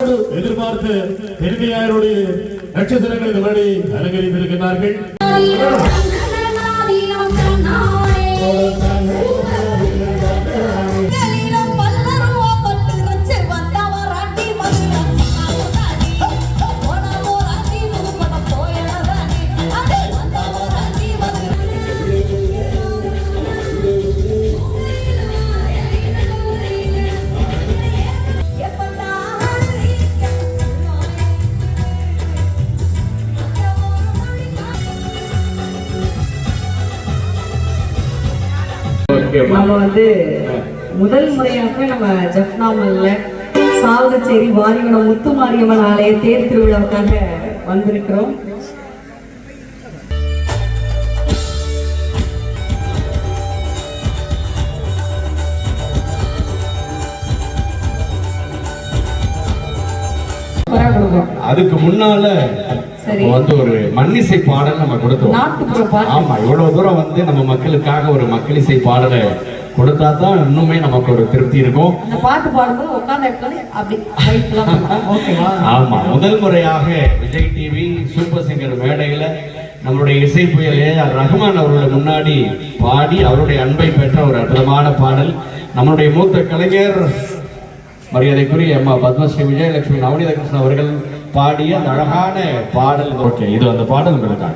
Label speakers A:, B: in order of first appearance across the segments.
A: எதிர்பார்த்து பெருமையாருடைய நட்சத்திரங்களுக்கு முன்னாடி அலங்கரித்திருக்கிறார்கள்.
B: நம்ம முதல் முறையாக நம்ம ஜப்னாமல்ல சாவகச்சேரி வாரிகுளம் முத்துமாரியம்மன் ஆலய தேர் திருவிழாவுக்காக வந்திருக்கிறோம்.
C: அதுக்கு முன்னால ஒரு மண்ணிசை பாடல் நம்ம கொடுத்தோம். ஆமா, இவ்வளவு தூரம் நம்ம மக்களுக்காக ஒரு மக்களிசை பாடலை கொடுத்தா தான் இன்னுமே நமக்கு ஒரு திருப்தி இருக்கும். ஆமா, முதல் முறையாக விஜய் டிவி சூப்பர் சிங்கர் மேடையில நம்மளுடைய இசை புயல் ரஹ்மான் அவர்களுக்கு முன்னாடி பாடி அவருடைய அன்பை பெற்ற ஒரு அற்புதமான பாடல். நம்மளுடைய மூத்த கலைஞர் மரியாதைக்குரிய அம்மா பத்மஸ்ரீ விஜயலட்சுமி நவநீத கிருஷ்ணன் அவர்கள் பாடிய அந்த அழகான பாடல். ஓகே, இது அந்த பாடல் உங்களுக்காக.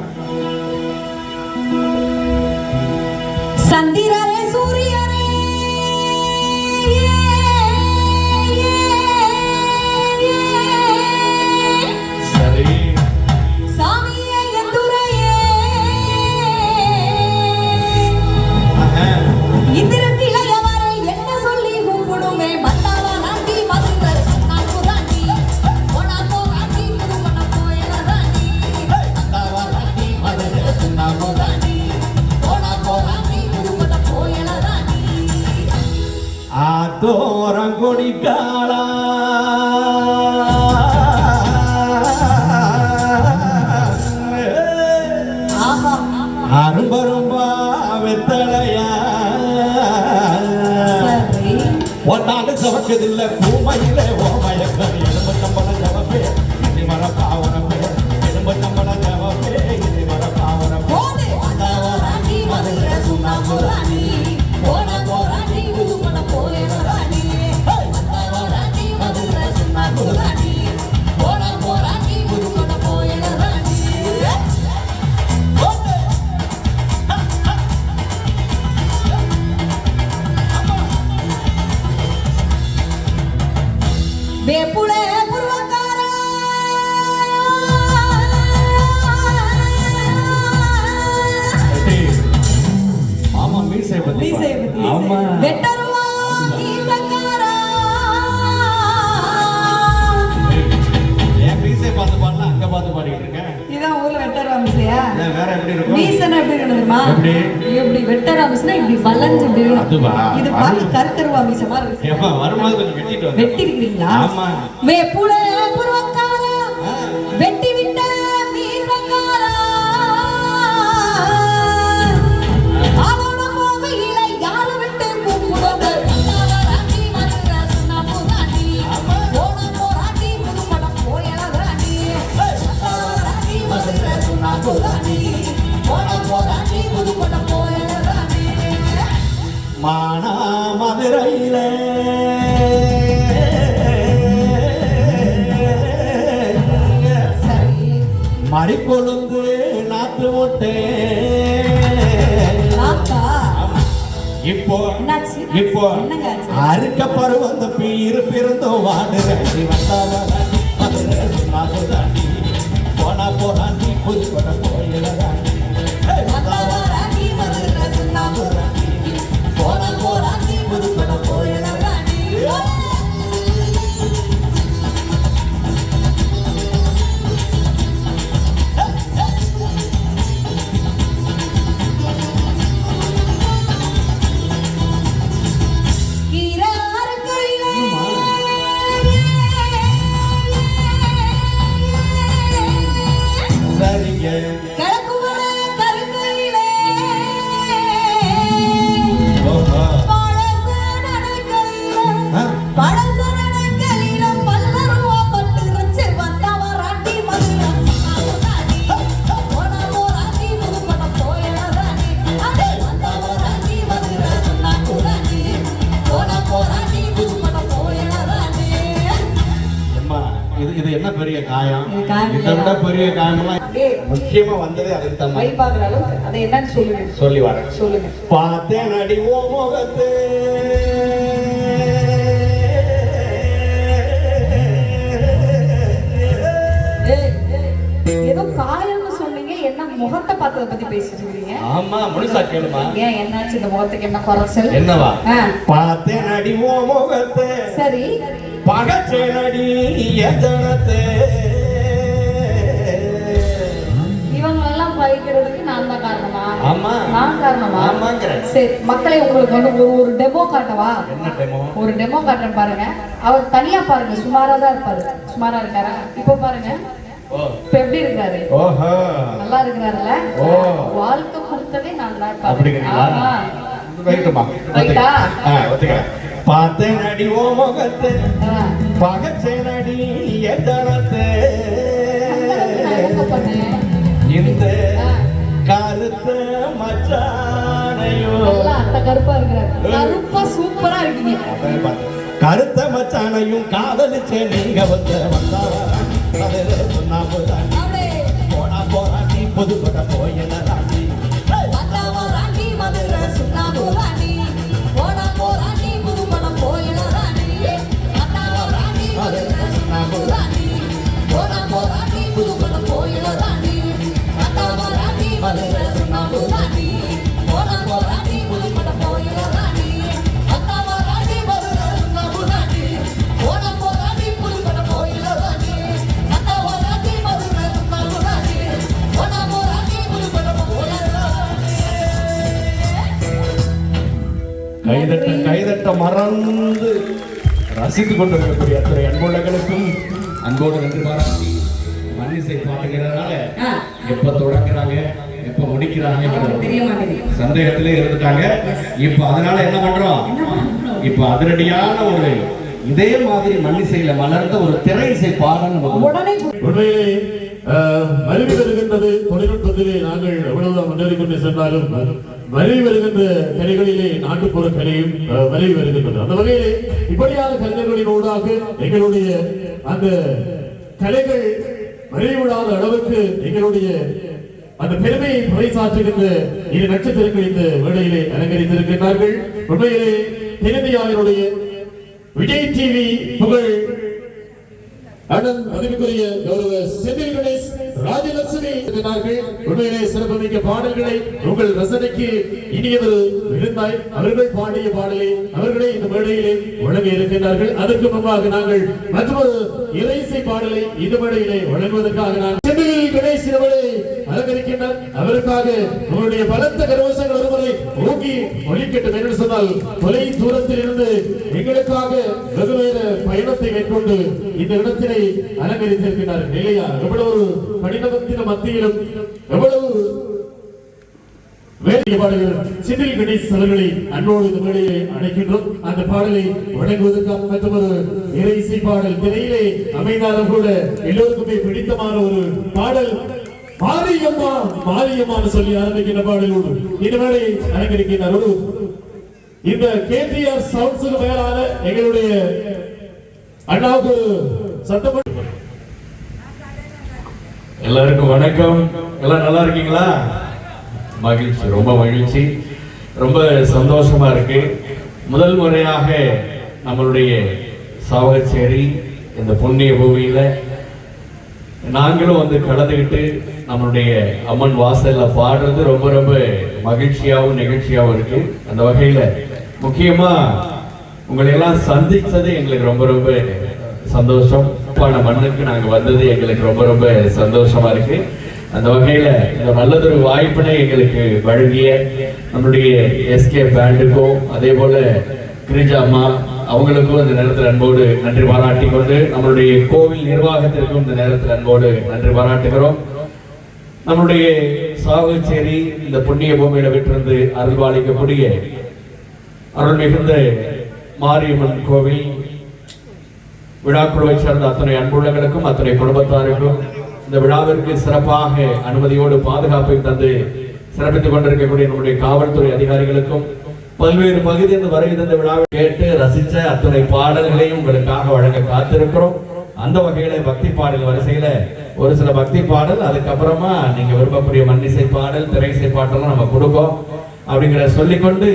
D: சந்திரரே சூரியரே
C: சரி
D: சாமியே எந்துரையே இந்திரத்தில் அவரை என்ன சொல்லி கூப்பிடுமே மத்தாவா நாட்டி மதுரை நாக்கு தாண்டி போனா போகாண்டி புதுமண போயல தாண்டி மத்தாவா நாட்டி மதுரை நாக்கு தாண்டி போனா போகாண்டி புதுமண போயல தாண்டி
C: ஆத்தோரங்கொடி காளா அரும்பரும்பா வெத்தலையா ஒன்னாண்டு சவக்கதில்லை பூமையில ஓமயக்கறி எலும்பு கம்பள ஜவப்பே இது மர பாவனப்பே எலும்பு கம்பள ஜவப்பே இது மர பாவனப்பே
D: போடு மத்தாவராணி மதுரை சுண்ணாம்புராணி போனா போராணி புதுமண போயராணி மத்தாவராணி மதுரை சுண்ணாம்புராணி போனா போராணி புதுமண போயராணி வேப்புளே புருவக்காரா
C: ஆமா, மீசை பத்தி ஆமா
D: வெட்டருவா மீசக்காரா
C: ஏன் மீசை பார்த்து பாடலாம் அங்க பார்த்து பாடிட்டு இருக்கேன்.
B: இதான் ஊர்ல வெட்டரா மிஸ்யா.
C: வேற எப்படி இருக்கும்?
B: மீசனா எப்படி தெரியுமா? இப்படி வெட்டரா மிஸ்னா இப்படி வளைஞ்சு இப்படி
C: அதுவா?
B: இது பாத்து கருக்கருவா மீச மாதிரி இருக்கு.
C: ஏப்பா வரும்போது கொஞ்சம் வெட்டிட்டு வந்து.
B: வெட்டி இருக்கீங்களா?
C: ஆமா.
D: வேப்புளே புருவக்காரா வெட்டி விட்ட மீசக்காரா அவன போகையில யார விட்டு கூப்பிடுங்க மத்தாவராணி மதுரை சுண்ணாம்புராணி போனா போராணி புதுமண போயராணி மத்தாவராணி மதுரை சுண்ணாம்புராணி போனா போராணி புதுமண போயராணி
C: மானா மதுரையிலே மறிக்கொழுந்து நாத்து முட்டே இப்போ இப்போ அறுக்க பருவம் அந்த பீரு பிறந்தோ வாடுறாண்டி வந்தாவராண்டி மதுரை நாடுதாண்டி போனா போராண்டி புதுப்பட போயிடறாண்டி
D: மத்தாவராணி மதுரை சுண்ணாம்புராணி போனா போராணி புதுப்பட போயராணி
C: சரிங்க இது என்ன பெரிய காயம்?
B: இது காயம்
C: இதை விட பெரிய காயமெல்லாம்
B: அப்படியே
C: முக்கியமா வந்ததே அதுக்கு தான்.
B: வை பார்க்குற அளவுக்கு அதை என்னன்னு சொல்லுங்க.
C: சொல்லி வரேன்.
B: சொல்லுங்க.
C: பார்த்தேன் அடி ஓ முகத்து
B: ஏதோ காயம்னு சொன்னீங்க, என்ன முகத்தை பார்த்ததை பத்தி பேசிட்டு இருக்கீங்க?
C: ஆமா, முழுசா கேளுமா.
B: ஏன் என்னாச்சு? இந்த முகத்துக்கு என்ன குறைச்சல்?
C: என்னவா?
B: ஆ,
C: பார்த்தேன் அடி ஓ முகத்து
B: சரி.
C: பகச்சேன் அடி எதனத்து.
B: இவங்களெல்லாம் பழிக்கிறதுக்கு நான் தான் காரணமா?
C: ஆமா.
B: நான் காரணமா?
C: ஆமாங்கிறேன்.
B: சரி, மக்களை உங்களுக்கு வந்து ஒரு டெமோ காட்டவா?
C: என்ன டெமோ?
B: ஒரு டெமோ காட்டுறேன் பாருங்க. அவர் தனியா பாருங்க, சுமாரா தான் இருப்பாரு. சுமாரா இருக்காரா? இப்போ பாருங்க,
C: ஓ,
B: இப்ப எப்படி இருக்காரு?
C: ஓஹோ,
B: நல்லா இருக்கிறாருல்ல?
C: ஓ,
B: வாழ்க்கை கொடுத்ததே நான் தான்.
C: அப்படிங்கிறீங்களா?
B: ஆமா.
C: வைட்டுமா,
B: ரைட்டா?
C: ஒத்துக்கிறேன். பார்த்தேன் அடி ஓ முகத்து
B: ஆ.
C: பகச்சேன் அடி எதனத்து.
B: நான் என்ன பண்ணேன்?
C: இந்த
B: ஆ.
C: கருத்த மச்சானையோ.
B: நல்லா அத்தை கருப்பா இருக்கிறாரு. கருப்பா சூப்பரா இருக்கீங்க.
C: கருத்த மச்சானையும் காதலிச்சே நீங்க போராட்டி புதுக்கோட்ட போயிடலாண்டி.
D: வந்தவராண்டி மதுரை சுண்ணாம்புராண்டி போனா போராண்டி புதுப்படம் போயிடறாண்டி. வந்தவராண்டி மதுரை சுண்ணாம்புராண்டி போனா போராண்டி புதுப்படம் போயிடறாண்டி. வந்தவராண்டி மதுரை சுண்ணாம்புராண்டி போனா போராண்டி புதுப்படம் போயிடறாண்டி. வந்தவராண்டி மதுரை சுண்ணாம்புராண்டி போனா போராண்டி புதுப்படம் போயிடறாண்டி. வந்தவராண்டி மதுரை சுண்ணாம்புராண்டி போனா போராண்டி புதுப்படம் போயிடறாண்டி.
C: கைதட்ட மறந்து ரசித்துக் கொண்டிருக்கக்கூடிய அத்தனை அன்புள்ளங்களுக்கும் அன்போடு நன்றி பாராட்டி மன்னிசை பாடுகிறதுனால எப்ப தொடங்குறாங்க எப்ப முடிக்கிறாங்க
B: தெரிய மாட்டேங்குது.
C: சந்தேகத்திலே இருந்துட்டாங்க. இப்ப அதனால என்ன பண்றோம்? இப்ப அதிரடியான ஒரு இதே மாதிரி மன்னிசையில மலர்ந்த ஒரு திரை இசை பாடல்
B: உடனே
A: உண்மையிலே மருவி வருகின்றது. தொழில்நுட்பத்திலே நாங்கள் எவ்வளவுதான் முன்னேறி கொண்டு சென்றாலும் மருவி வருகின்ற கலைகளிலே நாட்டுப்புற கலையும் மருவி வருகின்றது. அந்த வகையிலே இப்படியான கலைஞர்களின் ஊடாக எங்களுடைய அந்த கலைகள் மறைவிடாத அளவுக்கு எங்களுடைய அந்த பெருமையை பறைசாற்றுகின்ற இரு நட்சத்திரங்கள் இந்த வேளையிலே அலங்கரித்திருக்கிறார்கள். உண்மையிலே தென்னிந்தியாவினுடைய விஜய் டிவி புகழ் அண்ணன் மதிப்புக்குரிய கௌரவ செந்தில் கணேஷ் ராஜலட்சுமி இருக்கிறார்கள். உண்மையிலே சிறப்புமிக்க பாடல்களை உங்கள் ரசனைக்கு இனியவர் இருந்தாய் அவர்கள் பாடிய பாடலை அவர்களே இந்த மேடையிலே வழங்க இருக்கின்றார்கள். அதற்கு முன்பாக நாங்கள் மற்றொரு இறைசை பாடலை இந்த மேடையிலே வழங்குவதற்காக நாங்கள் செந்தில் கணேஷ் அவர்களை அலங்கரிக்கின்றார். அவருக்காக உங்களுடைய பலத்த கரவசங்கள் ஒருமுறை ஓங்கி ஒலிக்கட்டும் என்று சொன்னால் தொலை தூரத்தில் இருந்து எங்களுக்காக வெகு நேர பயணத்தை மேற்கொண்டு இந்த இடத்தினை அலங்கரித்திருக்கிறார்கள் இல்லையா? எவ்வளவு கடினத்தின் மத்தியிலும் எவ்வளவு வேண்டிய பாடல்கள் செந்தில் கணேஷ் அவர்களை அன்போடு இந்த மேடையை அழைக்கின்றோம். அந்த பாடலை வழங்குவதற்காக மற்றொரு இறை இசை பாடல் திரையிலே அமைந்தாலும் கூட எல்லோருக்குமே பிடித்தமான ஒரு பாடல் மாரியம்மா மாரியம்மான்னு சொல்லி ஆரம்பிக்கின்ற பாடலோடு இந்த மேடையை அலங்கரிக்கிறார். இந்த கேபிஆர் சவுண்ட்ஸுக்கு மேலான எங்களுடைய அண்ணாவுக்கு சட்டமன்ற
C: எல்லாருக்கும் வணக்கம். எல்லாம் நல்லா இருக்கீங்களா? மகிழ்ச்சி, ரொம்ப மகிழ்ச்சி, ரொம்ப சந்தோஷமா இருக்கு. முதல் முறையாக நம்மளுடைய சாவகச்சேரி இந்த புண்ணிய பூமியில நாங்களும் வந்து கலந்துக்கிட்டு நம்மளுடைய அம்மன் வாசல்ல பாடுறது ரொம்ப ரொம்ப மகிழ்ச்சியாகவும் நிகழ்ச்சியாகவும் இருக்கு. அந்த வகையில முக்கியமா உங்களை எல்லாம் சந்திச்சது எங்களுக்கு ரொம்ப ரொம்ப சந்தோஷம். மண்ணுக்கு நாங்க வந்தது எங்களுக்கு ரொம்ப ரொம்ப சந்தோஷமா இருக்கு. அந்த வகையில இந்த நல்லதொரு வாய்ப்பினை எங்களுக்கு வழங்கிய நம்முடைய எஸ்கே பேண்டுக்கும் அதே போல கிரிஜா அம்மா அவங்களுக்கும் இந்த நேரத்தில் அன்போடு நன்றி பாராட்டி கொண்டு நம்மளுடைய கோவில் நிர்வாகத்திற்கும் இந்த நேரத்தில் அன்போடு நன்றி பாராட்டுகிறோம். நம்முடைய சாவகச்சேரி இந்த புண்ணிய பூமியில விட்டிருந்து அருள்பாலிக்கக்கூடிய அருள் மிகுந்த மாரியம்மன் கோவில் விழாக்குழுவை சேர்ந்த அத்தனை அன்புள்ளங்களுக்கும் அத்தனை குடும்பத்தாருக்கும் இந்த விழாவிற்கு சிறப்பாக அனுமதியோடு பாதுகாப்பை தந்து சிறப்பித்துக் கொண்டிருக்கக்கூடிய நம்முடைய காவல்துறை அதிகாரிகளுக்கும் பல்வேறு பகுதியில் வருகை தந்த விழாவை கேட்டு ரசித்த அத்தனை பாடல்களையும் உங்களுக்காக வழங்க காத்திருக்கிறோம். அந்த வகையில பக்தி பாடல் வரிசையில ஒரு சில பக்தி பாடல், அதுக்கப்புறமா நீங்க விரும்பக்கூடிய மண்ணிசை பாடல், திரைசை பாட்டெல்லாம் நம்ம கொடுப்போம் அப்படிங்கிற சொல்லிக்கொண்டு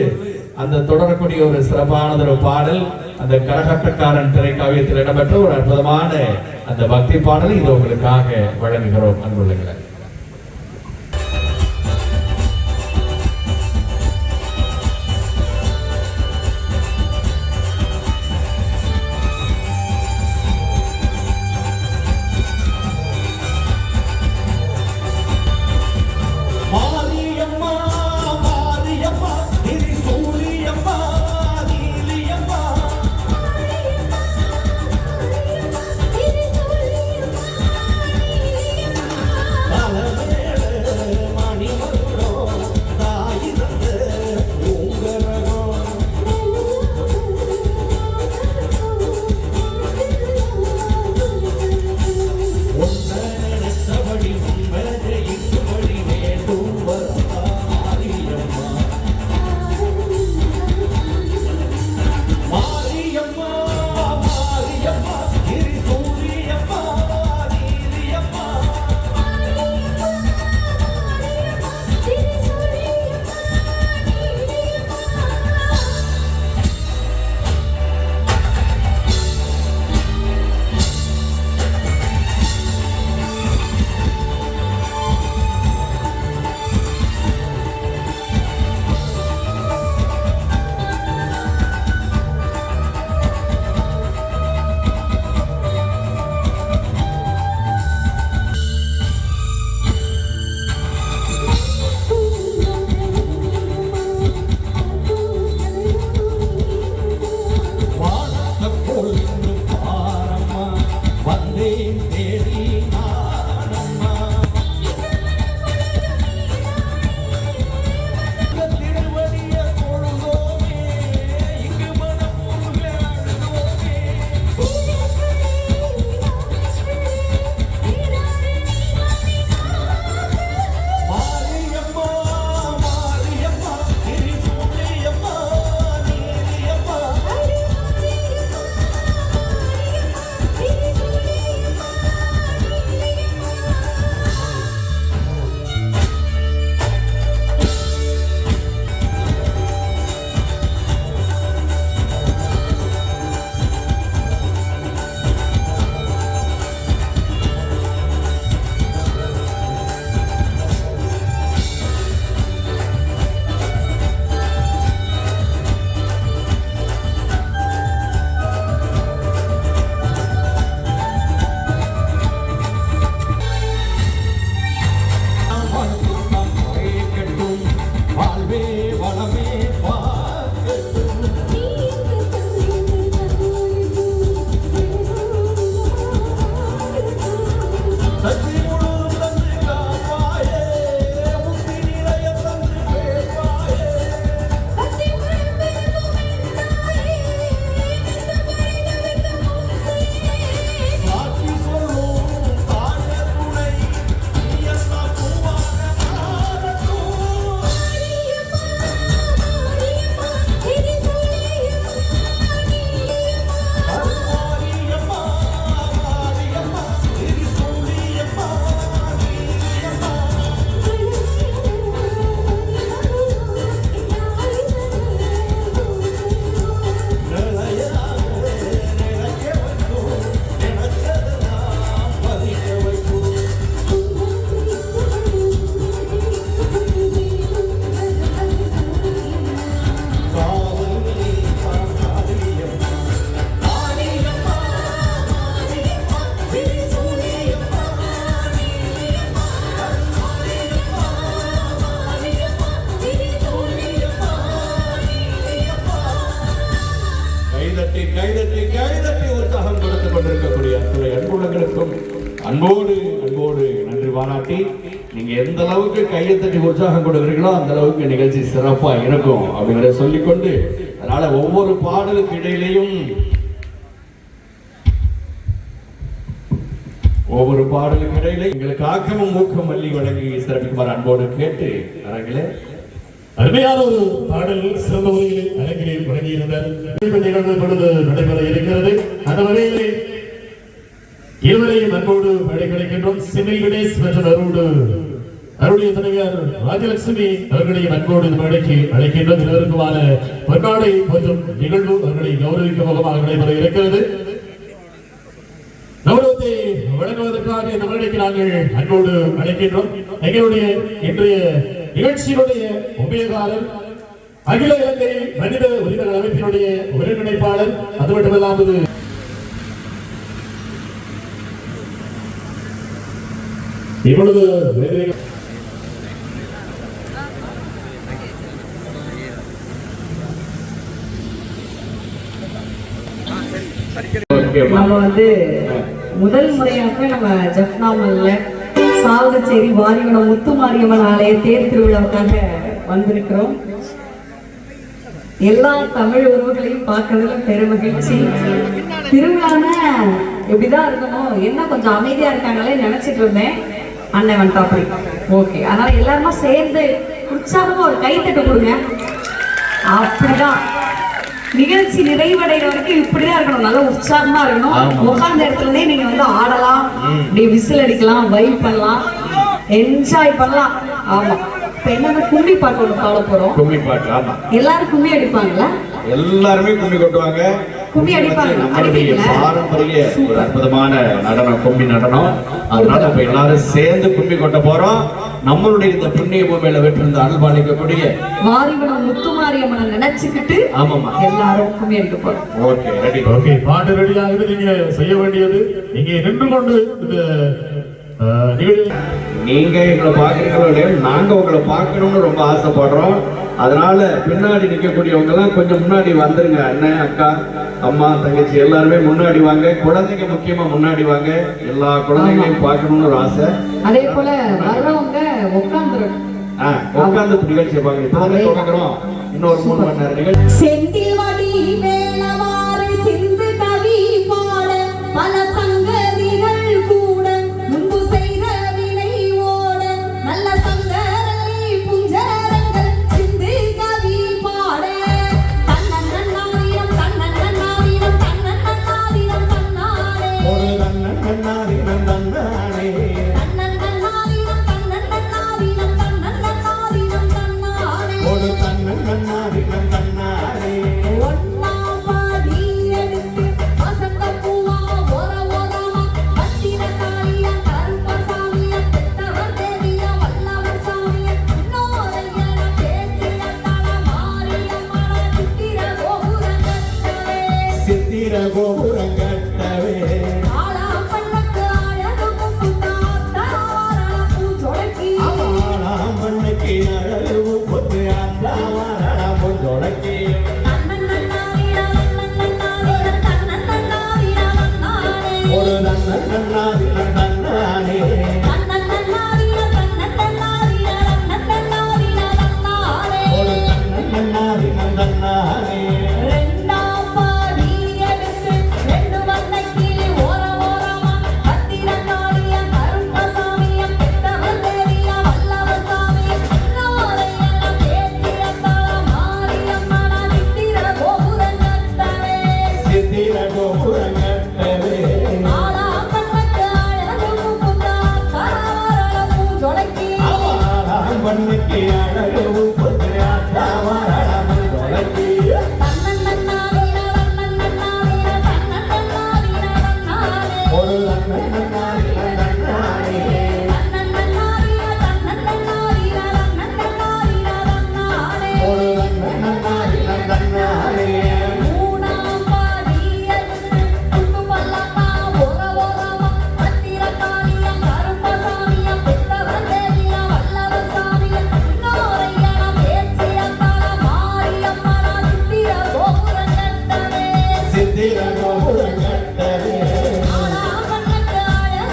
C: அந்த தொடரக்கூடிய ஒரு சிறப்பானது ஒரு பாடல், அந்த கரகாட்டக்காரன் திரை காவியத்தில் இடம்பெற்ற ஒரு அற்புதமான அந்த பக்தி பாடலை இது உங்களுக்காக வழங்குகிறோம் அன்புள்ளங்களே. அன்போடு அன்போடு நன்றி பாராட்டி நீங்க எந்த அளவுக்கு கையை தட்டி உற்சாகம் கொடுக்குறீங்களோ அந்த அளவுக்கு நிகழ்ச்சி சிறப்பா இருக்கும் அப்படிங்கிறத சொல்லிக்கொண்டு, அதனால ஒவ்வொரு பாடலுக்கு இடையிலையும் எங்களுக்கு ஆக்கமும் ஊக்கம் மல்லி வழங்கி சிறப்பிக்குமாறு அன்போடு கேட்டு அரங்கிலே
A: அருமையான ஒரு பாடல் சிறந்த முறையில் அரங்கிலே வழங்கியிருந்தார். நிகழ்வு பொழுது நடைபெற இருக்கிறது. அந்த வகையிலே இருவரையும் அன்போடு கிடைக்கின்றோம். செந்தில் கணேஷ் மற்றும் அருடைய தலைவர் ராஜலட்சுமி அவர்களையும் அன்போடு இந்த மேடைக்கு அழைக்கின்றோம். இருவருக்குமான பொற்காடை மற்றும் நிகழ்வு அவர்களை கௌரவிக்கும் முகமாக நடைபெற இருக்கிறது. கௌரவத்தை வழங்குவதற்காக இந்த மேடைக்கு நாங்கள் அன்போடு அழைக்கின்றோம். எங்களுடைய இன்றைய நிகழ்ச்சியினுடைய உபயோகாரர், அகில இலங்கை மனித உரிமைகள் அமைப்பினுடைய ஒருங்கிணைப்பாளர், அது மட்டுமல்லாமல் இப்பொழுது
E: நம்ம முதல் முறையாக நம்ம ஜப்னாமல்ல சாவகச்சேரி வாரிகுளம் முத்துமாரியம்மன் ஆலய தேர் திருவிழாவுக்காக வந்திருக்கிறோம். எல்லா தமிழ் உறவுகளையும் பார்க்கறதுல பெருமகிழ்ச்சி. திருவிழான்னா எப்படிதான் இருக்கணும், என்ன கொஞ்சம் அமைதியா இருக்காங்களே நினைச்சிட்டு இருந்தேன். அண்ணன் வந்துட்டாப்படி ஓகே. அதனால எல்லாருமா சேர்ந்து உற்சாகமா ஒரு கைத்தட்டு கொடுங்க. அப்படிதான் நிகழ்ச்சி நிறைவடைகிற வரைக்கும் இப்படிதான் இருக்கணும், நல்லா உற்சாகமா இருக்கணும். உட்கார்ந்த இடத்துலயே நீங்க ஆடலாம், அப்படியே விசில் அடிக்கலாம், வைப் பண்ணலாம், என்ஜாய் பண்ணலாம். ஆமா, இப்ப என்ன கும்மி பாட்டு ஒண்ணு பாட போறோம்.
C: கும்மி பாட்டு. ஆமா,
E: எல்லாரும் கும்மி அடிப்பாங்களா?
C: எல்லாருமே கும்மி கொட்டுவாங்க,
E: கும்மி அடிப்பாங்க.
C: நம்மளுடைய பாரம்பரிய ஒரு அற்புதமான நடனம் கும்மி நடனம். அதனால நம்ம எல்லாரும் சேர்ந்து கும்மி கொட்ட போறோம். நம்மளுடைய இந்த புண்ணிய பூமியில வெற்றிருந்த அல்பாளிக்கக்கூடிய
E: வாரிகுளம் முத்துமாரியம்மனை நினைச்சுக்கிட்டு
C: ஆமாமா
E: எல்லாரும் கும்மி அடிக்க போறோம்.
C: Okay, ready.
A: ஓகே, பாட்டு ரெடி ஆகுது. நீங்க செய்ய வேண்டியது இங்கே நின்று கொண்டு இந்த
C: நீங்க எங்களை பாக்குறீங்களோ, நாங்க உங்களை பார்க்கணும்னு ரொம்ப ஆசைப்படுறோம். அதனால பின்னாடி நிற்கக்கூடியவங்க எல்லாம் கொஞ்சம் முன்னாடி வந்துருங்க. அண்ணன், அக்கா, அம்மா, தங்கச்சி எல்லாருமே முன்னாடி வாங்க. குழந்தைங்க முக்கியமா முன்னாடி வாங்க. எல்லா குழந்தைங்களையும் பார்க்கணும்னு ஒரு ஆசை.
E: அதே போல வர்றவங்க
C: உட்கார்ந்து நிகழ்ச்சியை பாருங்க. இப்பதானே தொடங்குறோம், இன்னொரு 3 மணி நேரம் நிகழ்ச்சி.
D: செந்தில் வடி வேளவாறு சிந்து கவி பாட பல சங்கதிகள் கூட முன்பு செய்த வினை ஓட நல்ல சங்கரலை புஞ்சரங்கள் சிந்து கவி பாட தன்னன் நன்னாரியம் தன்னன் நன்னாரியம் தன்னன் நன்னாரியம் தன்னாரே
C: ஒரு தன்னன் நன்னாரியம் தன்னாரே
D: தன்னன் நன்னாரியம் தன்னன் நன்னாரியம் தன்னன் நன்னாரியம் தன்னாரே
C: ஒரு தன்னன் நன்னாரியம் தன்னாரே
D: ஒன்னாபாடி எடுத்து வசந்த பூவா ஒர ஒரமா பத்திர காளியா கருப்பசாமியா பெத்தவர் தேவியா வல்லவர் சாமியா இன்னோரையன பேத்திய தல மாரியம்மன சித்திர கோபுரங்கட்டவே
C: சித்திர கோபுரங்கட்டவே
D: ஆளா பண்ணக்கு அழகு முக்குத்தாத்தாரள பூஞ்சொடக்கி
C: ஆளாம் பண்ணக்கு அழகு முத்து அந்தாவரள பூஞ்சொடக்கி
D: தன்னன் நன்னாரிட தன்னன் நன்னாரிட வந்தாரே
C: ஒரு தன்னன் நன்னாரியம் தன்னாரே
D: தன்னன் நன்னாரிட வந்தாரே
C: ஒரு தன்னன் நன்னாரியம் தன்னாரே
D: ரெண்டாம் பாடி எடுத்து ரெண்டு வந்தைக்கு ஓர ஓரமா பத்திர காளியா கருப்பசாமியா பெத்தவர் தேவியா வல்லவர் சாமியா இன்னோரையன பேத்திய தல மாரியம்மன சித்திர கோபுரங்கட்டவே
C: சித்திர கோபுரங்கட்டவே
D: ஆளா பண்ணக்கு அழகு முக்குத்தாத்தாரள பூஞ்சொடக்கி
C: ஆளாம் பண்ணக்கு அழகு முத்து அந்தாவரள பூஞ்சொடக்கி
D: தன்னன் நன்னாரிட தன்னன் நன்னாரிட வந்தாரே
C: ஒரு தன்னன் நன்னாரியம் தன்னாரே
D: தன்னன் நன்னாரிட வந்தாரே
C: ஒரு தன்னன் நன்னாரியம் தன்னாரே
D: மூணாம் பாடி எடுத்து குண்டு பல்லக்கா ஒர ஓரமா பத்திர காளியா கருப்பசாமியா பெத்தவர் தேவியா வல்லவர் சாமியா இன்னோரையன பேச்சிய தல மாரியம்மன சித்திர கோபுரங்கட்டவே
C: சித்திர கோபுரங்கட்டவே
D: ஆளா பண்ணக்கு அழகு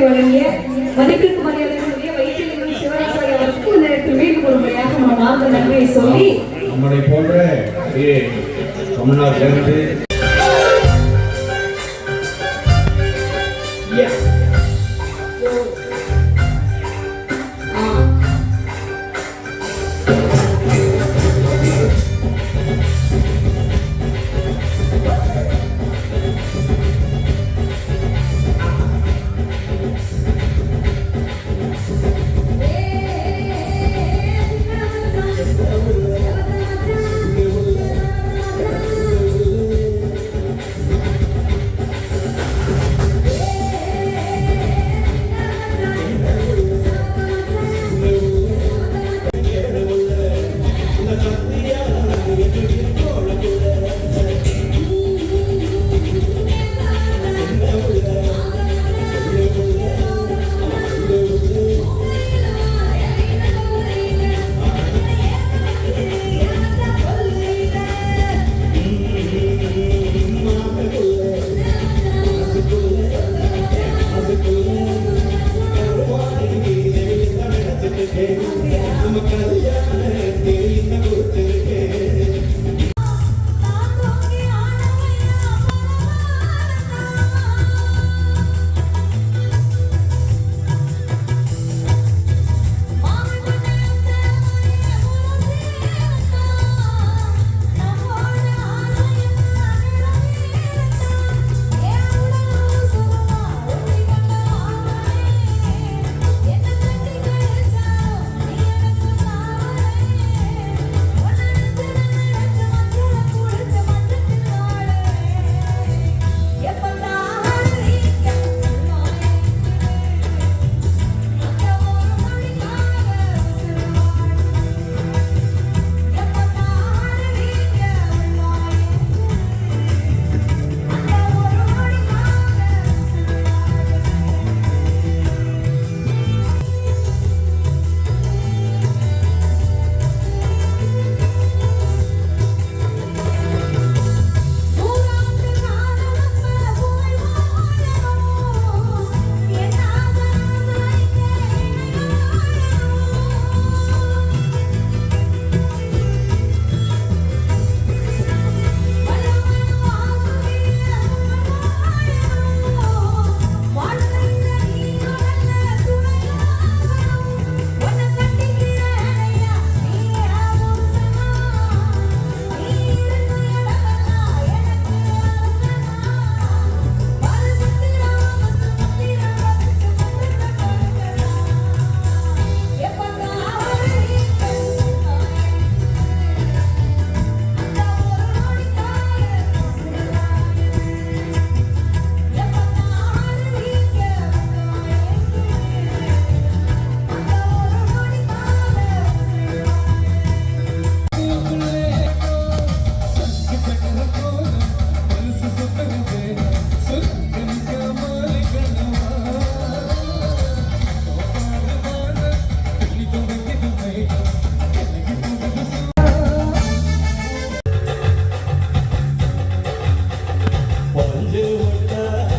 E: பரிசுகளை வழங்கிய மதிப்பிற்கு மரியாதைக்குரிய வைத்தியர் சிவராசாரி அவருக்கு இந்த நேரத்தில் மீண்டும் ஒரு முறையாக நம்ம நன்றியை சொல்லி
C: நம்மளை போன்ற தமிழ்நாட்டிலிருந்து
F: பஞ்சு வட்ட